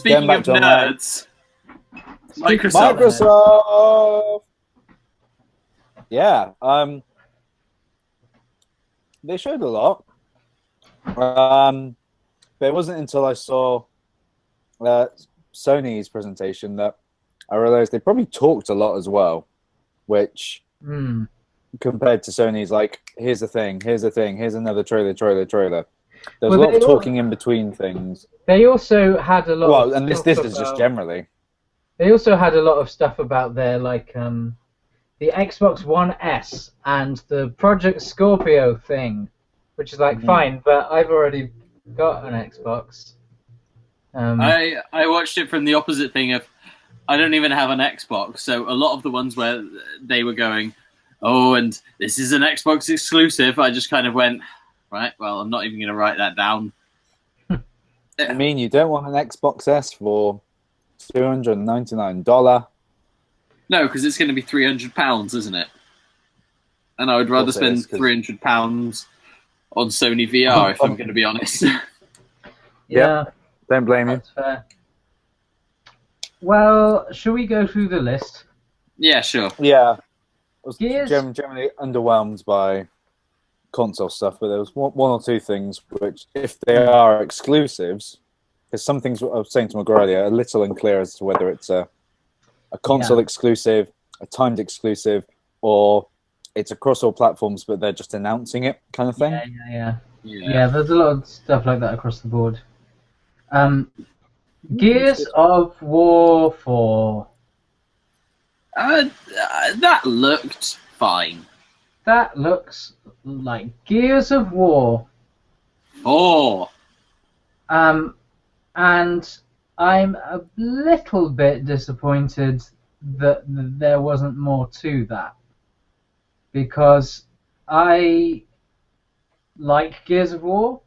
Speaking of nerds, Microsoft. Microsoft. Yeah. They showed a lot. But it wasn't until I saw Sony's presentation that I realized they probably talked a lot as well, which compared to Sony's, like, here's the thing, here's another trailer. There's a lot of talking in between things. They also had a lot. Well, and this is just generally. They also had a lot of stuff about their the Xbox One S and the Project Scorpio thing, which is like fine, but I've already got an Xbox. I watched it from the opposite thing of I don't even have an Xbox, so a lot of the ones where they were going, oh, and this is an Xbox exclusive, I just kind of went, right, well, I'm not even going to write that down. I mean, you don't want an Xbox S for $299. No, because it's going to be £300, isn't it? And I would rather spend £300 on Sony VR, if I'm going to be honest. Yeah. Don't blame you. That's fair. Well, shall we go through the list? Yeah, sure. Yeah. I was Gears? generally underwhelmed by console stuff, but there was one or two things which, if they are exclusives, because some things I was saying to McGraw earlier, are a little unclear as to whether it's a console exclusive, a timed exclusive, or it's across all platforms, but they're just announcing it, kind of thing. Yeah, there's a lot of stuff like that across the board. Gears of War 4. That looked fine. That looks like Gears of War. 4. And I'm a little bit disappointed that there wasn't more to that, because I like Gears of War,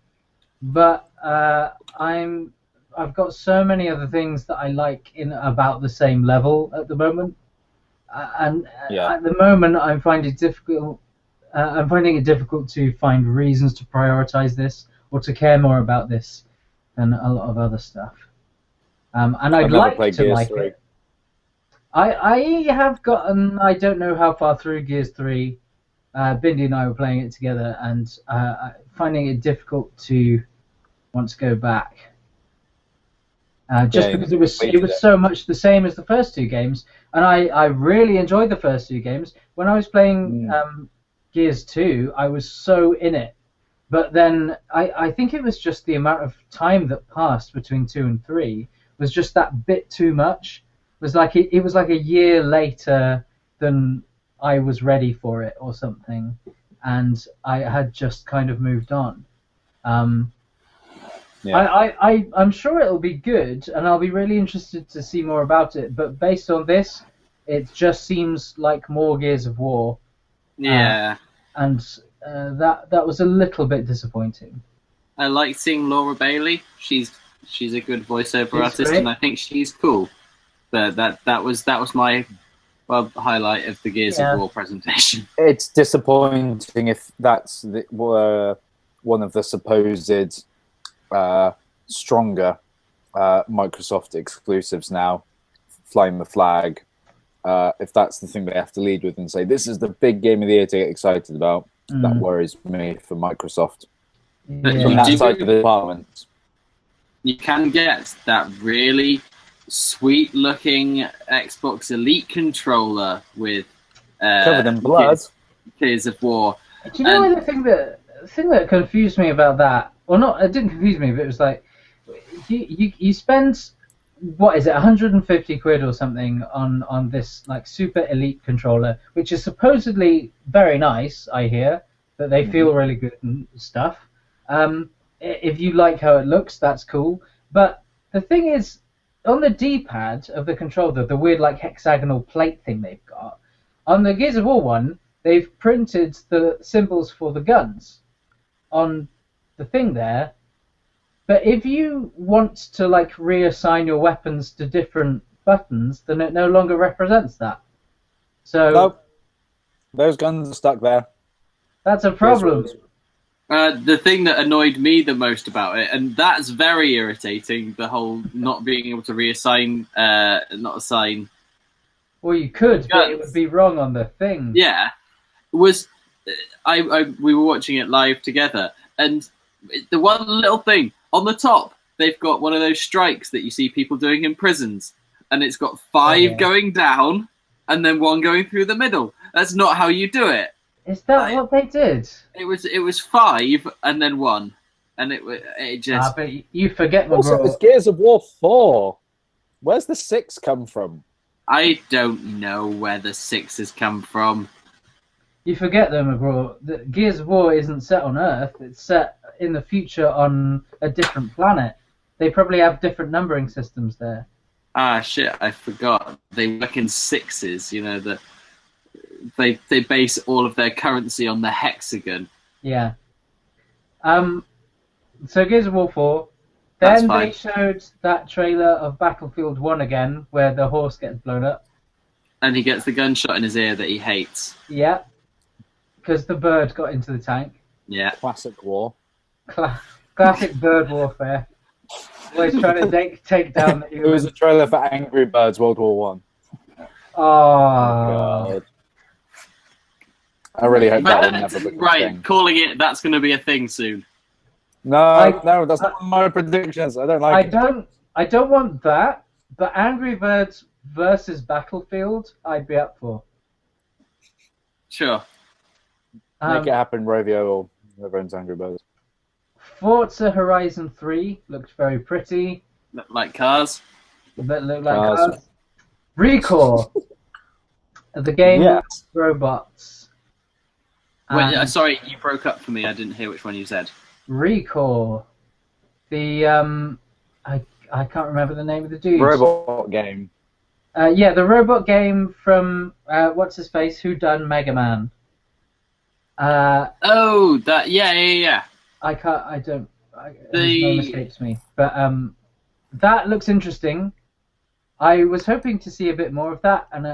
but I've got so many other things that I like in about the same level at the moment, and at the moment I'm finding it difficult. I'm finding it difficult to find reasons to prioritize this or to care more about this than a lot of other stuff. And I'd like to like it. I have gotten, I don't know how far through Gears 3. Bindi and I were playing it together, and finding it difficult to want to go back. Just because it was so much the same as the first two games, and I really enjoyed the first two games. When I was playing Gears 2, I was so in it. But then I think it was just the amount of time that passed between 2 and 3 was just that bit too much. It was like it was like a year later than I was ready for it or something, and I had just kind of moved on. I'm sure it'll be good, and I'll be really interested to see more about it. But based on this, it just seems like more Gears of War. Yeah. And that was a little bit disappointing. I like seeing Laura Bailey. She's a good voiceover artist, great. and I think she's cool. But that was my highlight of the Gears of War presentation. It's disappointing if that's one of the supposed stronger Microsoft exclusives now, flying the flag. If that's the thing they have to lead with and say, this is the big game of the year to get excited about, that worries me for Microsoft. From that side of the department. You can get that really sweet-looking Xbox Elite controller with covered in blood. Gears of War. Do you know the thing that confused me about that? Well, not it didn't confuse me, but it was like you spend, what is it, 150 quid or something on this like super elite controller, which is supposedly very nice. I hear that they feel really good and stuff. If you like how it looks, that's cool. But the thing is, on the D-pad of the controller, the weird like hexagonal plate thing they've got, on the Gears of War one, they've printed the symbols for the guns on the thing there. But if you want to like reassign your weapons to different buttons, then it no longer represents that. So nope. Those guns are stuck there. That's a problem. The thing that annoyed me the most about it, and that's very irritating, the whole not being able to reassign, not assign. Well, you could, but it would be wrong on the thing. Yeah, was we were watching it live together, and the one little thing on the top, they've got one of those strikes that you see people doing in prisons, and it's got 5 going down and then 1 going through the middle. That's not how you do it. Is that what they did? It was 5 and then 1, and it just. But you forget the Also, it's Gears of War 4. Where's the 6 come from? I don't know where the 6 has come from. You forget though, McGraw, that Gears of War isn't set on Earth. It's set in the future on a different planet. They probably have different numbering systems there. Ah, shit! I forgot. They work in 6s. You know they base all of their currency on the hexagon. Yeah. So Gears of War 4. Then they showed that trailer of Battlefield 1 again, where the horse gets blown up. And he gets the gunshot in his ear that he hates. Yeah. Because the bird got into the tank. Yeah. Classic war. Classic bird warfare. Always trying to take down the humans. It was a trailer for Angry Birds World War One. Oh. God. I really hope that will never become a thing. Calling it, that's going to be a thing soon. No, that's not my predictions. I don't like it. I don't want that, but Angry Birds versus Battlefield, I'd be up for. Sure. Make it happen, Rovio, or whoever owns Angry Birds. Forza Horizon 3 looked very pretty. Look like cars. But looked like cars. Recore. The game with robots. Wait, sorry, you broke up for me. I didn't hear which one you said. Recore. The I can't remember the name of the dude. Robot game. Yeah, the robot game from what's his face? Who done Mega Man? Yeah. His name escapes me. But that looks interesting. I was hoping to see a bit more of that, and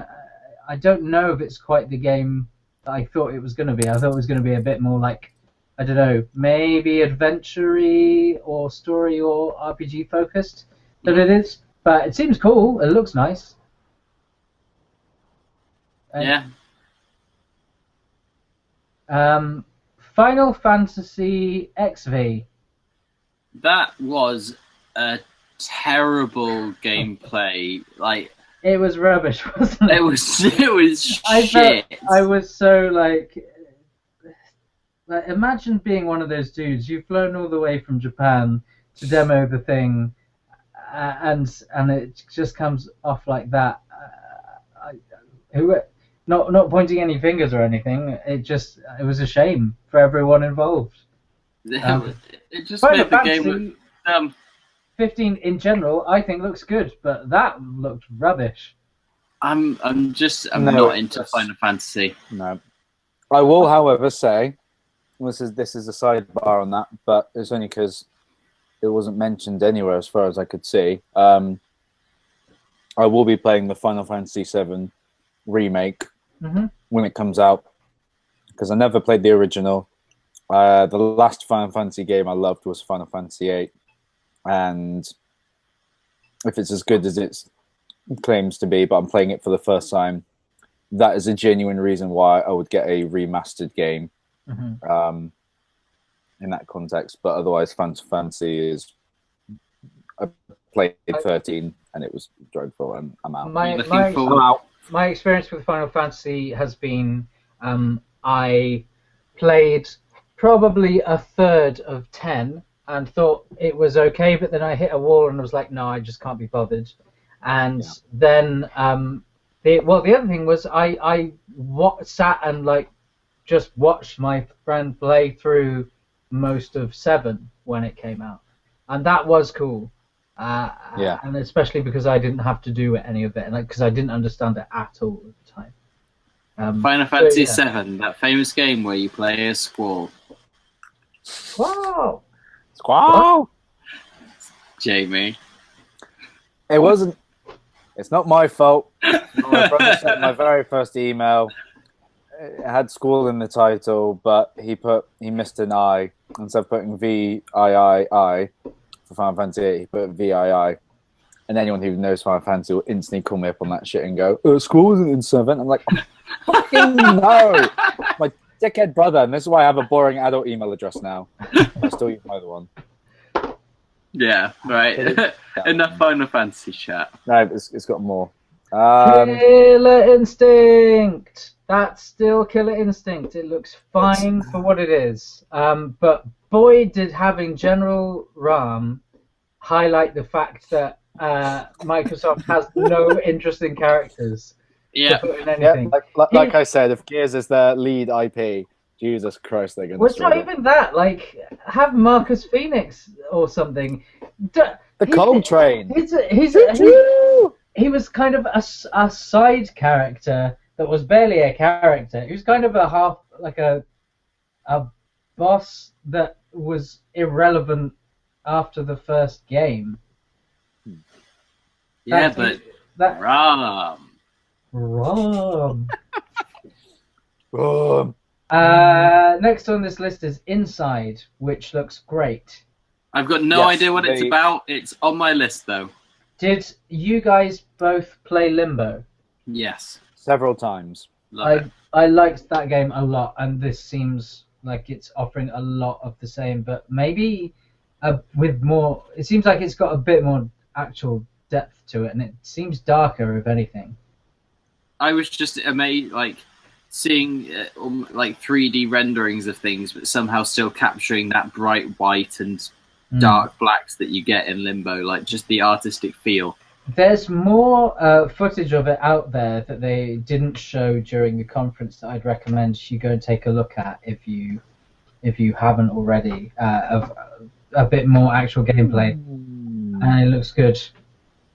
I don't know if it's quite the game that I thought it was going to be. I thought it was going to be a bit more like, I don't know, maybe adventure-y or story or RPG focused than it is. But it seems cool. It looks nice. Yeah. Final Fantasy XV. That was a terrible gameplay. Like, it was rubbish, wasn't it? It was shit. I was so like, imagine being one of those dudes. You've flown all the way from Japan to demo the thing, and it just comes off like that. Not pointing any fingers or anything. It was a shame for everyone involved. It just made the game look 15 in general, I think looks good, but that looked rubbish. I'm not into Final Fantasy. No, I will, however, say this is a sidebar on that, but it's only because it wasn't mentioned anywhere as far as I could see. I will be playing the Final Fantasy VII remake when it comes out, because I never played the original. The last Final Fantasy game I loved was Final Fantasy VIII, and if it's as good as it claims to be, but I'm playing it for the first time, that is a genuine reason why I would get a remastered game in that context. But otherwise, Final Fantasy is... I played 13 and it was dreadful, and I'm out. My experience with Final Fantasy has been I played probably a third of 10 and thought it was okay, but then I hit a wall and I was like, no, I just can't be bothered. And then the other thing was I sat and like just watched my friend play through most of 7 when it came out, and that was cool. And especially because I didn't have to do any of it, because I didn't understand it at all at the time. Final Fantasy VII, that famous game where you play a squall. Squall! Squall! Jamie. It wasn't. It's not my fault. My brother sent my very first email. it had school in the title, but he missed an I. Instead of putting VIII for Final Fantasy VIII, he put VII. And anyone who knows Final Fantasy will instantly call me up on that shit and go, school isn't in 7. I'm like, fucking no! My dickhead brother, and this is why I have a boring adult email address now. I still use my other one. Yeah, right. Enough Final Fantasy chat. No, it's got more. Killer Instinct! That's still Killer Instinct. It looks fine for what it is. But boy, did having General Ram highlight the fact that Microsoft has no interesting characters Yeah. to put in anything. Like I said, if Gears is their lead IP, Jesus Christ, they're going to Well, it's not even that. Like, have Marcus Phoenix or something. The Cold Train. He was kind of a side character that was barely a character. He was kind of a boss that was irrelevant after the first game. Yeah, but Ram. Next on this list is Inside, which looks great. I've got no idea what it's about. It's on my list, though. Did you guys both play Limbo? Yes. Several times. I liked that game a lot, and this seems like it's offering a lot of the same, but maybe with more. It seems like it's got a bit more actual depth to it, and it seems darker, if anything. I was just amazed, like seeing like 3D renderings of things, but somehow still capturing that bright white and dark blacks that you get in Limbo, like just the artistic feel. There's more footage of it out there that they didn't show during the conference that I'd recommend you go and take a look at if you haven't already, of a bit more actual gameplay, and it looks good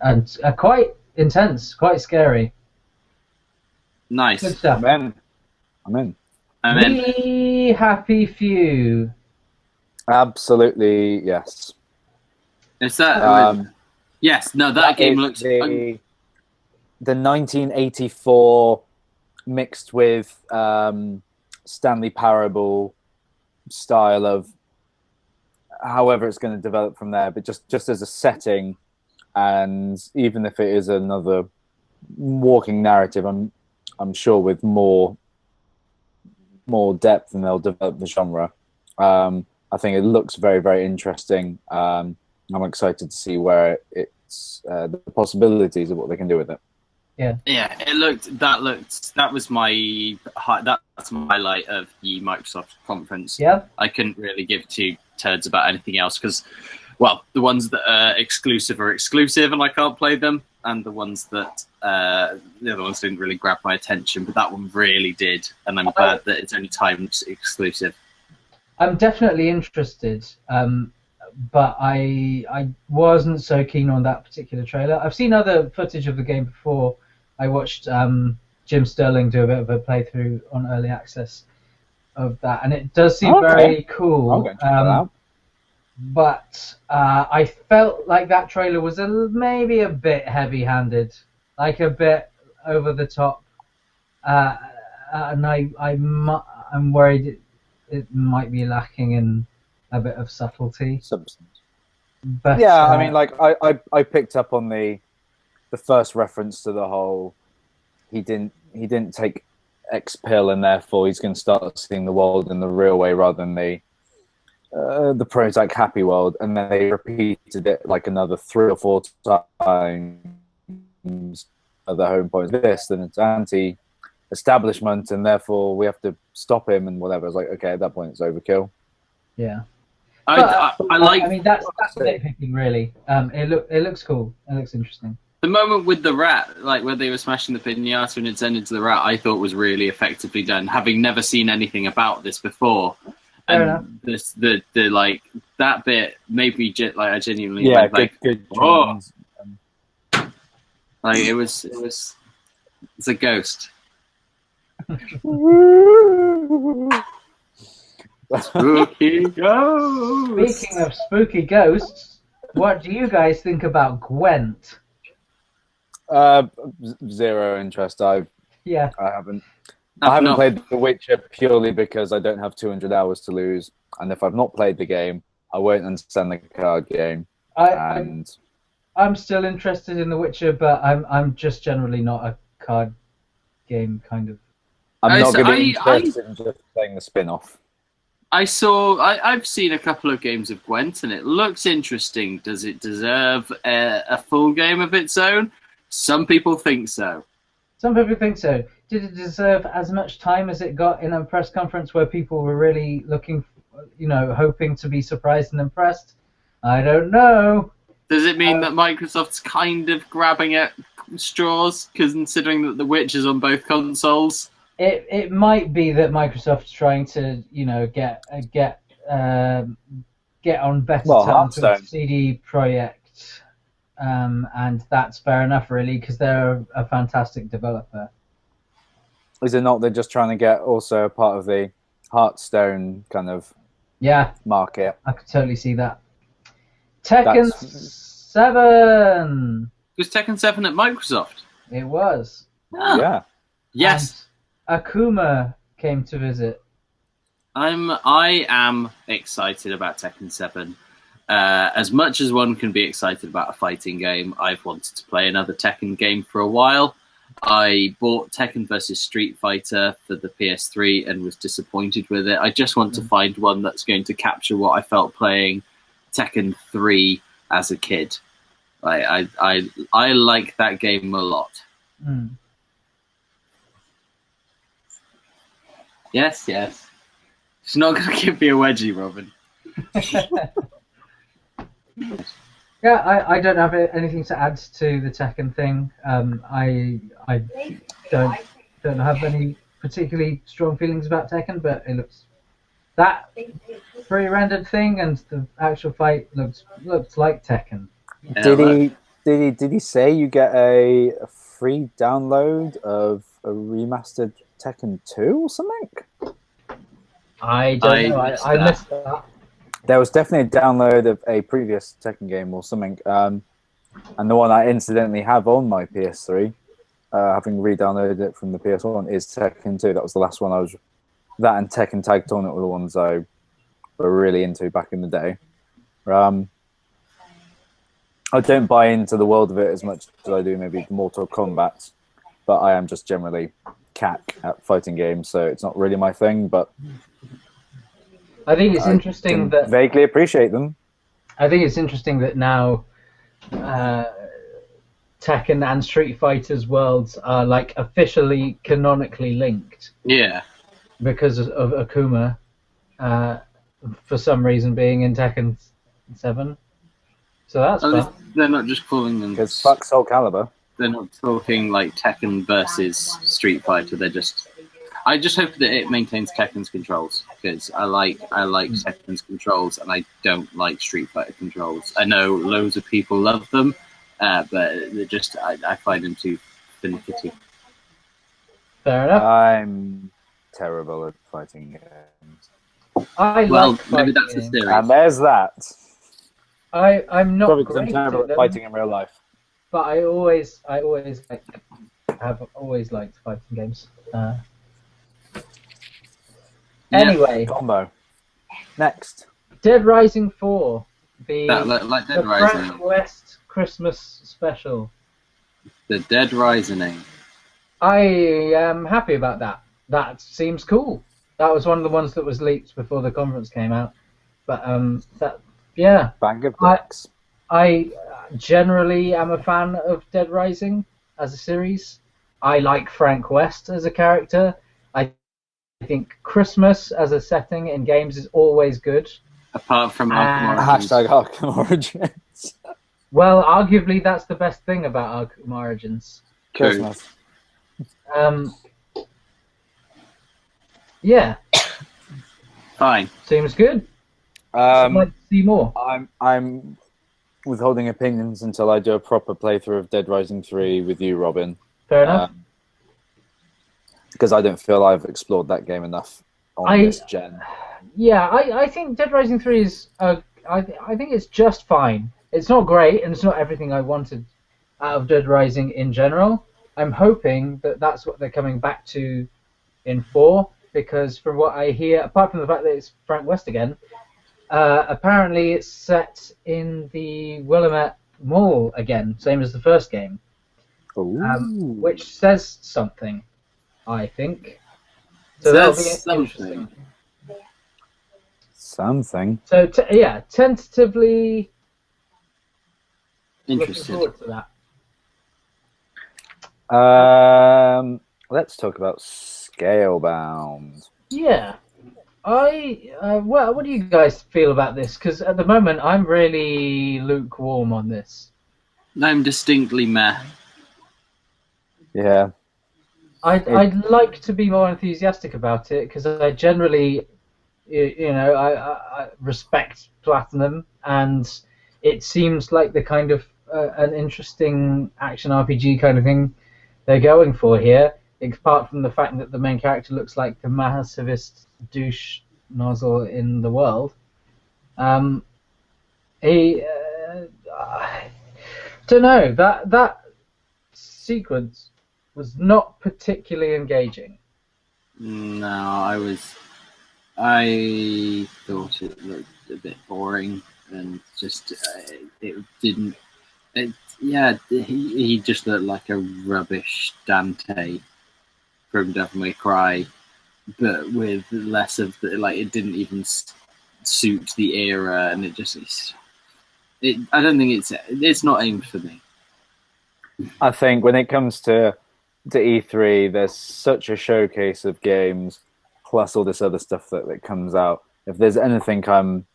and quite intense, quite scary. Nice. Good stuff. I'm in. We Happy Few. Absolutely, yes. Is that? Yes. No, that game looks. The 1984 mixed with Stanley Parable style of however it's going to develop from there, but just as a setting, and even if it is another walking narrative, I'm sure with more depth, and they'll develop the genre. I think it looks very, very interesting. I'm excited to see where it's the possibilities of what they can do with it. Yeah. Yeah, that was my that's my highlight of the Microsoft conference. Yeah. I couldn't really give two turds about anything else because, well, the ones that are exclusive, and I can't play them, and the ones that the other ones didn't really grab my attention, but that one really did, and I'm glad that it's only timed exclusive. I'm definitely interested, but I wasn't so keen on that particular trailer. I've seen other footage of the game before. I watched Jim Sterling do a bit of a playthrough on early access of that, and it does seem very cool. But I felt like that trailer was maybe a bit heavy-handed, like a bit over the top, and I'm worried it might be lacking in a bit of substance. But yeah, I mean, like I picked up on the first reference to the whole. He didn't take X pill, and therefore he's going to start seeing the world in the real way rather than the Prozac happy world, and then they repeated it like another 3 or 4 times at the home point. This, then it's anti-establishment, and therefore we have to stop him and whatever. It's like, okay, at that point it's overkill. Yeah. I like. I mean, that's nitpicking, really. It looks cool. It looks interesting. The moment with the rat, like where they were smashing the pinata and it turned into the rat, I thought was really effectively done. Having never seen anything about this before, and the like that bit made me I genuinely went, like, good. Oh. Like it's a ghost. Spooky ghosts. Speaking of spooky ghosts, what do you guys think about Gwent? Zero interest. I haven't. I haven't not- played The Witcher purely because I don't have 200 hours to lose, and if I've not played the game, I won't understand the card game. I'm still interested in The Witcher, but I'm just generally not a card game kind of. I'm not going to be I- interested in just playing the spin-off. I've seen a couple of games of Gwent, and it looks interesting. Does it deserve a full game of its own? Some people think so. Some people think so. Did it deserve as much time as it got in a press conference where people were really looking, hoping to be surprised and impressed? I don't know. Does it mean that Microsoft's kind of grabbing at straws, considering that The Witch is on both consoles? It might be that Microsoft's trying to, get on better terms Hearthstone. with CD Projekt, and that's fair enough, really, because they're a fantastic developer. Is it not they're just trying to get also a part of the Hearthstone kind of market? I could totally see that. Tekken 7. Was Tekken 7 at Microsoft? It was. Yeah. Yes. And Akuma came to visit. I am excited about Tekken 7. As much as one can be excited about a fighting game, I've wanted to play another Tekken game for a while. I bought Tekken vs Street Fighter for the PS3 and was disappointed with it. I just want to find one that's going to capture what I felt playing Tekken 3 as a kid. I like that game a lot. Mm. Yes. It's not going to give me a wedgie, Robin. Yeah, I don't have anything to add to the Tekken thing. I don't have any particularly strong feelings about Tekken, but it looks that pre-rendered thing and the actual fight looks like Tekken. Did he say you get a free download of a remastered Tekken 2 or something? I don't know. I missed that. There was definitely a download of a previous Tekken game or something, and the one I incidentally have on my PS3, having re-downloaded it from the PS1, is Tekken 2. That was the last one I was. That and Tekken Tag Tournament were the ones I were really into back in the day. I don't buy into the world of it as much as I do maybe Mortal Kombat, but I am just generally cack at fighting games, so it's not really my thing, but I think it's interesting that vaguely appreciate them. I think it's interesting that now Tekken and Street Fighter's worlds are like officially canonically linked. Yeah. Because of Akuma, for some reason being in Tekken 7. So that's fun. They're not just calling them. Because fuck Soul Calibur. They're not talking like Tekken versus Street Fighter. They're just. I just hope that it maintains Tekken's controls, because I like Tekken's controls and I don't like Street Fighter controls. I know loads of people love them, but they're just I find them too finicky. Fair enough. I'm terrible at fighting games. Maybe that's the theory. And there's that. I'm not Probably because I'm great terrible at at them, fighting in real life. but I always have always liked fighting games. Anyway, Combo. Next. Dead Rising 4, the Like Dead Rising. Frank West Christmas special. The Dead Rising. I am happy about that. That seems cool. That was one of the ones that was leaked before the conference came out. But Bang of dicks. I generally am a fan of Dead Rising as a series. I like Frank West as a character. I think Christmas as a setting in games is always good. Apart from Arkham Origins. Hashtag Arkham Origins. Well, arguably that's the best thing about Arkham Origins. Christmas. Yeah, Fine. seems good. I'd like to see more. I'm withholding opinions until I do a proper playthrough of Dead Rising 3 with you, Robin. Fair enough. Because I don't feel I've explored that game enough on this gen. Yeah, I think Dead Rising 3 is. I think it's just fine. It's not great, and it's not everything I wanted out of Dead Rising in general. I'm hoping that that's what they're coming back to in 4 because from what I hear, apart from the fact that it's Frank West again, apparently it's set in the Willamette Mall again, same as the first game, which says something, I think. So that'll be interesting. Something. So tentatively Interested. looking forward to that. Let's talk about Scalebound. Yeah. What do you guys feel about this? Because at the moment, I'm really lukewarm on this. I'm distinctly meh. Yeah. I'd like to be more enthusiastic about it because I generally, I respect Platinum, and it seems like the kind of an interesting action RPG kind of thing they're going for here. Apart from the fact that the main character looks like the massivest douche nozzle in the world, I don't know, that sequence was not particularly engaging. No, I thought it looked a bit boring and just it didn't. He just looked like a rubbish Dante from Devil May Cry, but with less of the it didn't even suit the era, and it just I don't think it's not aimed for me. I think when it comes to E3, there's such a showcase of games, plus all this other stuff that comes out. If there's anything I'm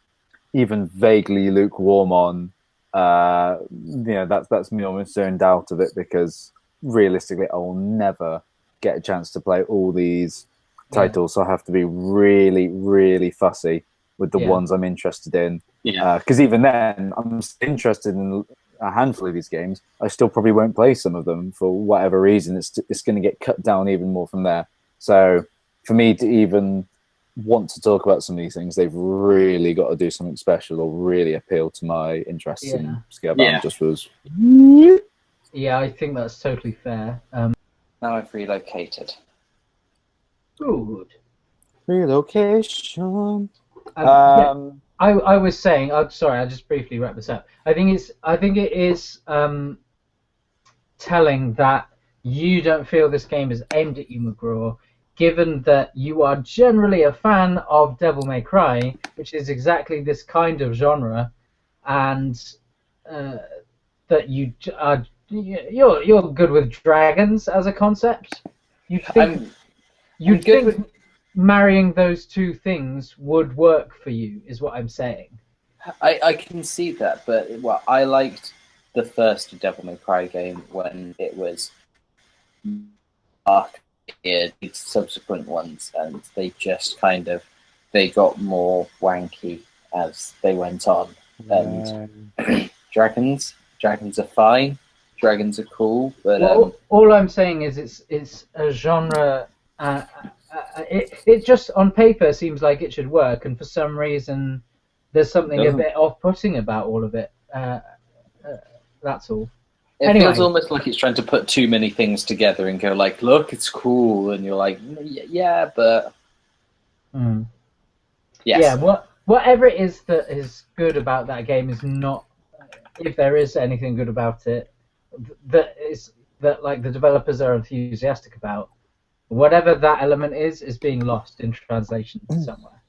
even vaguely lukewarm on, that's me almost zoned out of it, because realistically, I will never get a chance to play all these titles, so I have to be really, really fussy with the ones I'm interested in. Because even then, I'm interested in a handful of these games. I still probably won't play some of them for whatever reason. It's going to get cut down even more from there. So for me to even want to talk about some of these things, they've really got to do something special or really appeal to my interests in Scalebound. Just was. Yeah, I think that's totally fair. Now I've relocated. Good. Relocation. I was saying. Sorry, I'll just briefly wrap this up. I think it is telling that you don't feel this game is aimed at you, McGraw, given that you are generally a fan of Devil May Cry, which is exactly this kind of genre, and that you're good with dragons as a concept. You'd think marrying those two things would work for you, is what I'm saying. I can see that, but I liked the first Devil May Cry game when it was dark. The subsequent ones, and they just they got more wanky as they went on. And dragons are fine. Dragons are cool, but all I'm saying is it's a genre. It just on paper seems like it should work, and for some reason there's something a bit off-putting about all of it. That's all. It feels almost like it's trying to put too many things together and go like, look, it's cool, and you're like, yeah, but yes. Yeah. Whatever it is that is good about that game is not, if there is anything good about it, that the developers are enthusiastic about. Whatever that element is being lost in translation somewhere.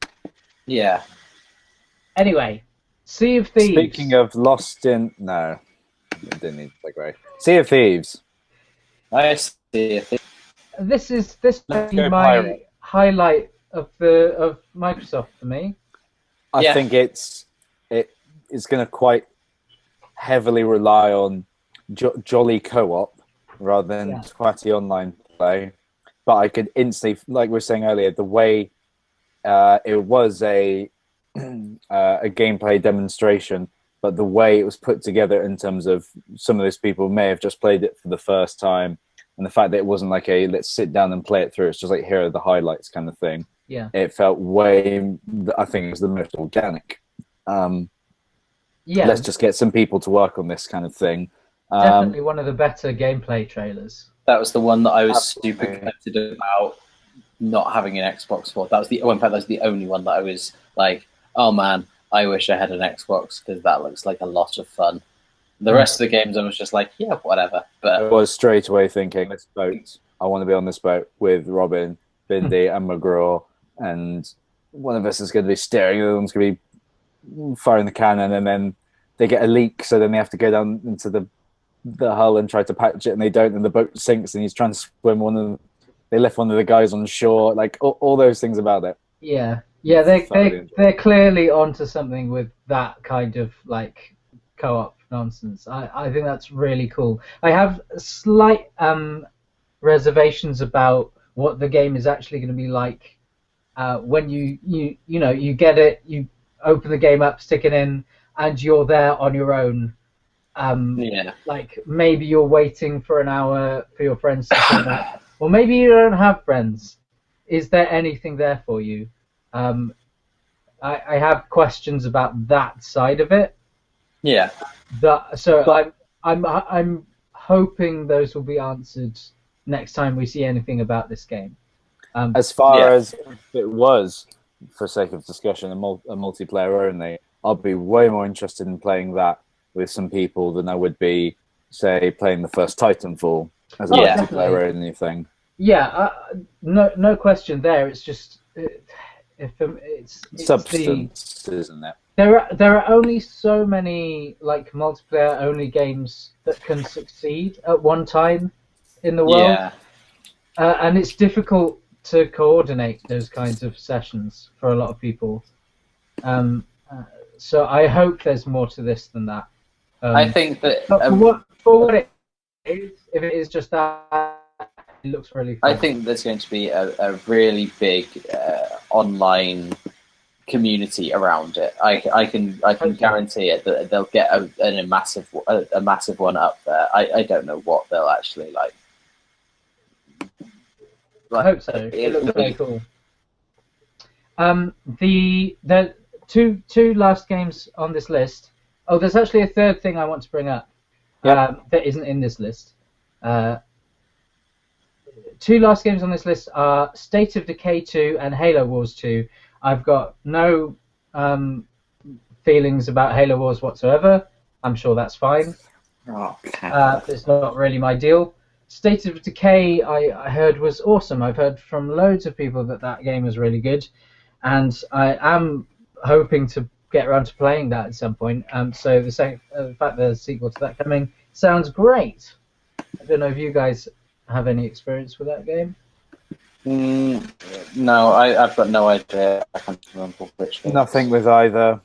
Yeah. Anyway, Sea of Thieves. Speaking of lost in... No. It didn't need to segue. Sea of Thieves. I see. This might be my highlight of Microsoft for me. I think it's going to quite heavily rely on jolly co-op rather than twatty online play. But I could instantly, like we were saying earlier, the way it was a gameplay demonstration, but the way it was put together in terms of some of those people may have just played it for the first time, and the fact that it wasn't like a let's sit down and play it through, it's just like here are the highlights kind of thing. Yeah. It felt I think it was the most organic. Let's just get some people to work on this kind of thing. Definitely one of the better gameplay trailers. That was the one that I was super excited about not having an Xbox for. That was the in fact that was the only one that I was like, oh man, I wish I had an Xbox because that looks like a lot of fun. The rest of the games I was just like, yeah, whatever. I But was straight away thinking, this boat, I want to be on this boat with Robin, Bindi, and McGraw, and one of us is going to be steering, the other one's going to be firing the cannon, and then they get a leak, so then they have to go down into the hull and try to patch it, and they don't, and the boat sinks, and he's trying to swim they left one of the guys on shore, like all those things about it. Yeah, they're clearly onto something with that kind of like co-op nonsense. I think that's really cool. I have slight reservations about what the game is actually going to be like when you get it, you open the game up, stick it in, and you're there on your own. yeah, Like maybe you're waiting for an hour for your friends to turn up, or maybe you don't have friends. Is there anything there for you? I have questions about that side of it. yeah, I'm hoping those will be answered next time we see anything about this game. As far Yeah. as it was, for sake of discussion, a multiplayer only, I'll be way more interested in playing that with some people than I would be, say, playing the first Titanfall as a Yeah. multiplayer only thing. Yeah, no question there. It's just it's Substance, isn't it? There are only so many like multiplayer only games that can succeed at one time in the world, yeah. and it's difficult to coordinate those kinds of sessions for a lot of people. So I hope there's more to this than that. I think that But for what it is, if it is just that, it looks really fun. I think there's going to be a really big online community around it. I can guarantee it that they'll get a massive one up there. I don't know what they'll actually like. I hope so. It looks very cool. The two last games on this list. Oh, there's actually a third thing I want to bring up that isn't in this list. Two last games on this list are State of Decay 2 and Halo Wars 2. I've got no feelings about Halo Wars whatsoever. I'm sure that's fine. Oh, It's not really my deal. State of Decay, I heard was awesome. I've heard from loads of people that game was really good, and I am hoping to get around to playing that at some point. So the fact there's a sequel to that coming sounds great. I don't know if you guys have any experience with that game. No, I've got no idea. I can't remember which game. Nothing with either.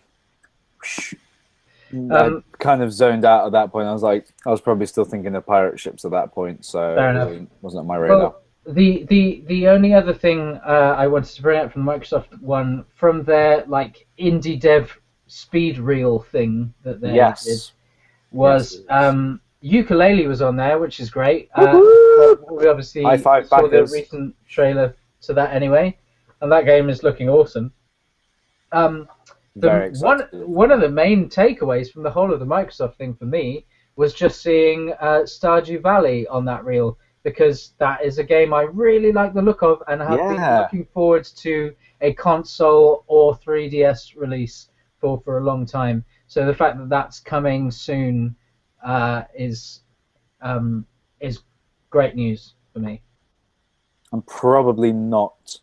I kind of zoned out at that point. I was probably still thinking of pirate ships at that point, so it wasn't on my radar. Well, the only other thing I wanted to bring up from the Microsoft one, from their like indie dev speed reel thing that they did, was Yooka-Laylee was on there, which is great. We obviously saw the recent trailer to that anyway, and that game is looking awesome. One of the main takeaways from the whole of the Microsoft thing for me was just seeing Stardew Valley on that reel, because that is a game I really like the look of and have been looking forward to a console or 3DS release for a long time. So the fact that that's coming soon is great news for me. And probably not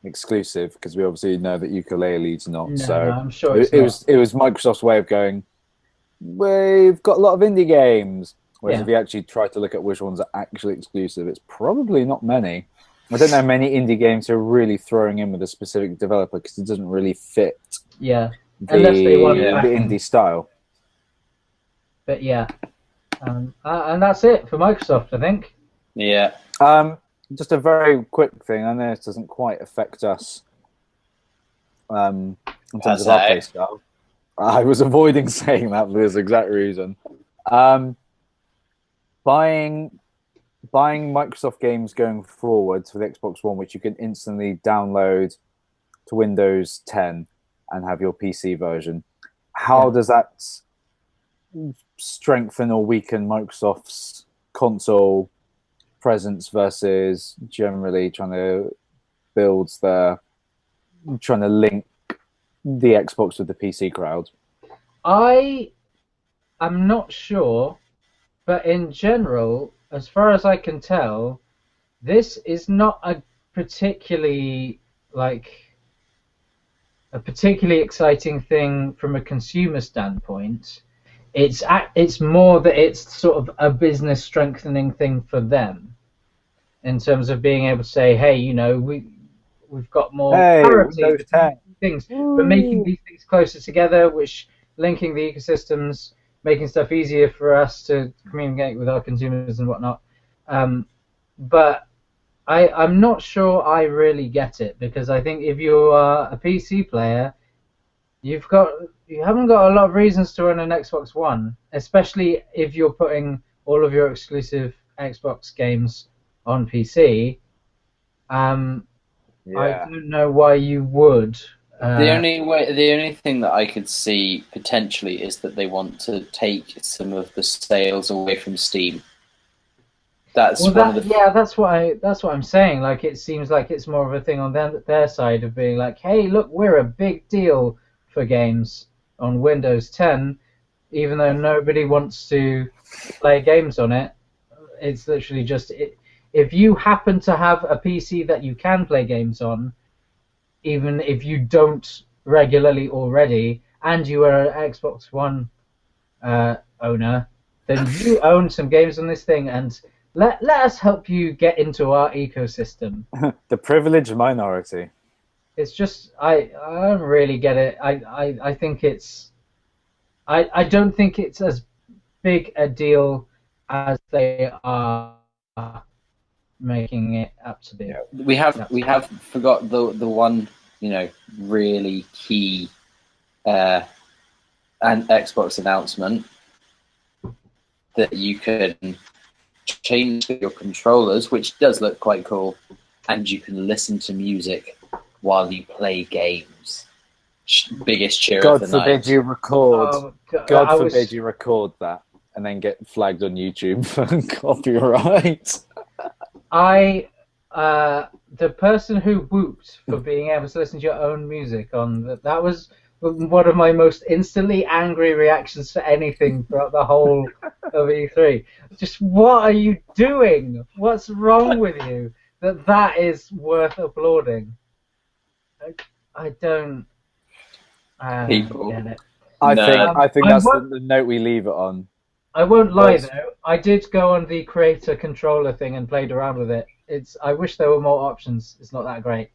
exclusive, because we obviously know that Yooka-Laylee's not. No, so I'm sure it was Microsoft's way of going, we've got a lot of indie games. Whereas if you actually try to look at which ones are actually exclusive, it's probably not many. I don't know many indie games who are really throwing in with a specific developer, because it doesn't really fit unless the they want the indie style. But and that's it for Microsoft, I think. Yeah. Just a very quick thing. I know this doesn't quite affect us in terms of our play style. I was avoiding saying that for this exact reason. Buying Microsoft games going forward for the Xbox One, which you can instantly download to Windows 10 and have your PC version. How does that strengthen or weaken Microsoft's console presence versus generally trying to builds they're trying to link the Xbox with the PC crowd? I'm not sure, but in general, as far as I can tell, this is not a particularly exciting thing from a consumer standpoint. It's more that it's sort of a business strengthening thing for them, in terms of being able to say, hey, you know, we've got more parity Windows between 10. things, but making these things closer together, which linking the ecosystems, making stuff easier for us to communicate with our consumers and whatnot. But I'm not sure I really get it, because I think if you are a PC player, you haven't got a lot of reasons to run an Xbox One, especially if you're putting all of your exclusive Xbox games on PC. I don't know why you would. The only thing that I could see potentially is that they want to take some of the sales away from Steam. That's that's what I'm saying. Like, it seems like it's more of a thing on their side of being like, hey, look, we're a big deal for games on Windows 10, even though nobody wants to play games on it. It's literally just if you happen to have a PC that you can play games on, even if you don't regularly already, and you are an Xbox One owner, then you own some games on this thing, and let us help you get into our ecosystem. The privileged minority. It's just I don't really get it. I think I don't think it's as big a deal as they are making it up to be. We have forgot the one, you know, really key and Xbox announcement, that you can change your controllers, which does look quite cool, and you can listen to music while you play games. Biggest cheer of the night. God forbid you record. Oh, God forbid you record that and then get flagged on YouTube for copyright. The person who whooped for being able to listen to your own music on that was one of my most instantly angry reactions to anything throughout the whole of E3. Just, what are you doing? What's wrong with you that is worth applauding? I don't People. get it. I think that's the note we leave it on. I won't lie though, I did go on the creator controller thing and played around with it. I wish there were more options. It's not that great.